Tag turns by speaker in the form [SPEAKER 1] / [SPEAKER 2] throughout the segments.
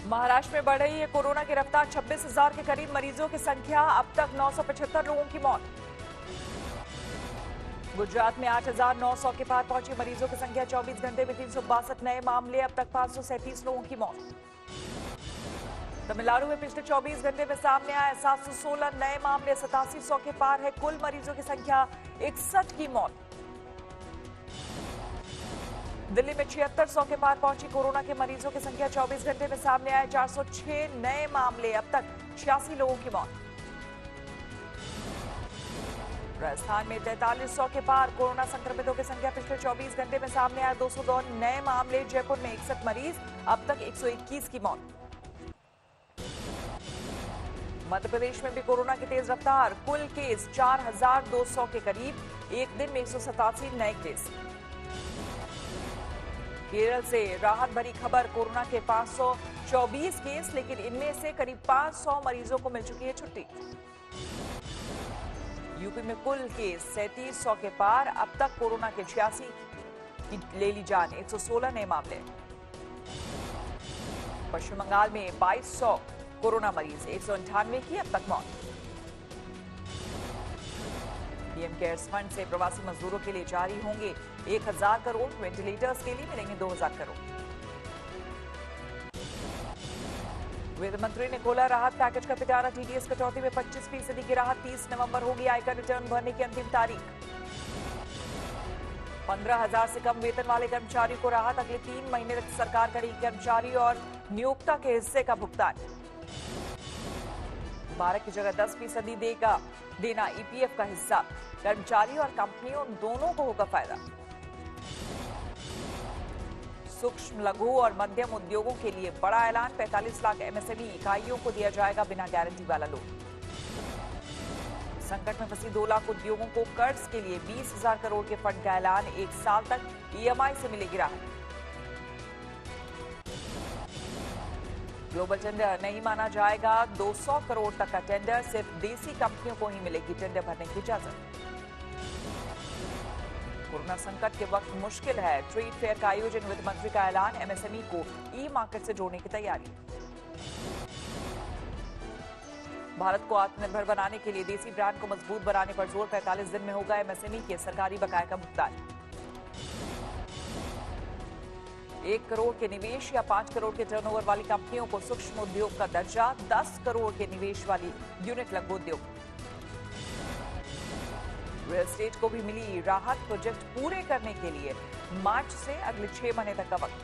[SPEAKER 1] महाराष्ट्र में बढ़ रही है कोरोना की रफ्तार। 26,000 के करीब मरीजों की संख्या, अब तक 975 लोगों की मौत। गुजरात में 8,900 के पार पहुंची मरीजों की संख्या। 24 घंटे में 362 नए मामले, अब तक 537 लोगों की मौत। तमिलनाडु में पिछले 24 घंटे में सामने आए 716 नए मामले, 8700 के पार है कुल मरीजों की संख्या। 61 की मौत। दिल्ली में 7600 के पार पहुंची कोरोना के मरीजों की संख्या। 24 घंटे में सामने आए 406 नए मामले, अब तक 86 लोगों की मौत। राजस्थान में 4300 के पार कोरोना संक्रमितों की संख्या। पिछले 24 घंटे में सामने आए 202 नए मामले। जयपुर में 61 मरीज, अब तक 121 की मौत। मध्य प्रदेश में भी कोरोना की तेज रफ्तार। कुल केस 4200 के करीब, एक दिन में 187 नए केस। केरल से राहत भरी खबर। कोरोना के 524 केस, लेकिन इनमें से करीब 500 मरीजों को मिल चुकी है छुट्टी। यूपी में कुल केस 3700 के पार, अब तक कोरोना के 86 की ले ली जान। 116 नए मामले। पश्चिम बंगाल में 2200 कोरोना मरीज, 198 की अब तक मौत। पीएम केयर्स फंड से प्रवासी मजदूरों के लिए जारी होंगे 1000 करोड़। वेंटिलेटर्स के लिए मिलेंगे 2000 करोड़। वित्त मंत्री ने खोला राहत पैकेज का पिटारा। टीडीएस कटौती में 25% की राहत। 30 नवंबर होगी आयकर रिटर्न भरने की अंतिम तारीख। 15,000 से कम वेतन वाले कर्मचारियों को राहत। अगले 3 महीने तक सरकार करेगी कर्मचारी और नियोक्ता के हिस्से का भुगतान। 12 की जगह 10% देना ईपीएफ का हिस्सा। कर्मचारी और कंपनियों दोनों को होगा फायदा। सूक्ष्म, लघु और मध्यम उद्योगों के लिए बड़ा ऐलान। 45 लाख एमएसएमई इकाइयों को दिया जाएगा बिना गारंटी वाला लोन। संकट में फंसी 2 लाख उद्योगों को कर्ज के लिए 20,000 करोड़ के फंड का ऐलान। 1 साल तक ईएमआई से मिलेगी राहत। ग्लोबल टेंडर नहीं माना जाएगा। 200 करोड़ तक का टेंडर, सिर्फ देसी कंपनियों को ही मिलेगी टेंडर भरने की इजाजत। कोरोना संकट के वक्त मुश्किल है ट्रेड फेयर का आयोजन। वित्त मंत्री का ऐलान। एमएसएमई को ई मार्केट से जोड़ने की तैयारी। भारत को आत्मनिर्भर बनाने के लिए देसी ब्रांड को मजबूत बनाने पर जोर। 45 दिन में होगा एमएसएमई के सरकारी बकाये का भुगतान। 1 करोड़ के निवेश या 5 करोड़ के टर्नओवर वाली कंपनियों को सूक्ष्म उद्योग का दर्जा। 10 करोड़ के निवेश वाली यूनिट लघु उद्योग। रियल एस्टेट को भी मिली राहत। प्रोजेक्ट पूरे करने के लिए मार्च से अगले 6 महीने तक का वक्त।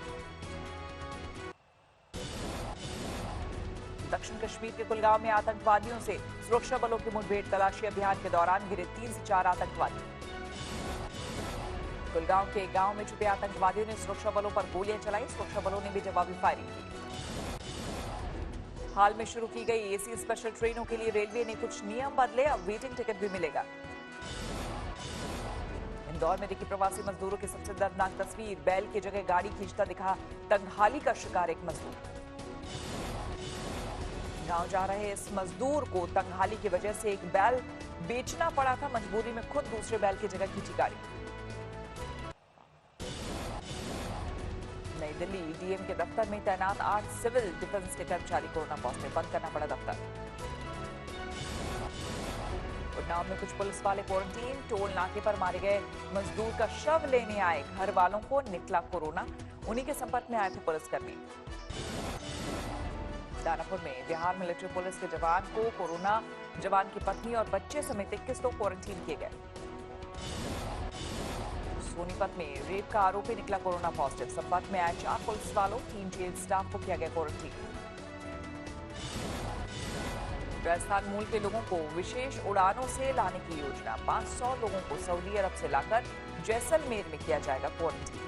[SPEAKER 1] दक्षिण कश्मीर के कुलगांव में आतंकवादियों से सुरक्षा बलों की मुठभेड़। तलाशी अभियान के दौरान गिरे 3 से 4 आतंकवादी। कुलगांव के गांव में छुपे आतंकवादियों ने सुरक्षा बलों पर गोलियां चलाई। सुरक्षा बलों ने भी जवाबी फायरिंग की। हाल में शुरू की गई एसी स्पेशल ट्रेनों के लिए रेलवे ने कुछ नियम बदले। अब वेटिंग टिकट भी मिलेगा। इंदौर में दिखी प्रवासी मजदूरों की सबसे दर्दनाक तस्वीर। बैल की जगह गाड़ी खींचता दिखा तंगहाली का शिकार एक मजदूर। गांव जा रहे इस मजदूर को तंगहाली की वजह से एक बैल बेचना पड़ा था। मजबूरी में खुद दूसरे बैल की जगह खींची गाड़ी। नई दिल्ली डीएम के दफ्तर में तैनात 8 सिविल डिफेंस के कर्मचारी कोरोना पॉजिटिव। बंद करना पड़ा दफ्तर। उन्नाव में कुछ पुलिस वाले क्वारंटीन। टोल नाके पर मारे गए मजदूर का शव लेने आए घर वालों को निकला कोरोना। उन्हीं के संपर्क में आए थे पुलिसकर्मी। दानापुर में बिहार मिलिट्री पुलिस के जवान को कोरोना। जवान की पत्नी और बच्चे समेत 21 लोग क्वारंटीन किए गए। सोनीपत में रेप का आरोपी निकला कोरोना पॉजिटिव। संपर्क में आए 4 पुलिस वालों। 3 जेल स्टाफ को किया गया क्वारंटीन। राजस्थान मूल के लोगों को विशेष उड़ानों से लाने की योजना। 500 लोगों को सऊदी अरब से लाकर जैसलमेर में किया जाएगा क्वारंटीन।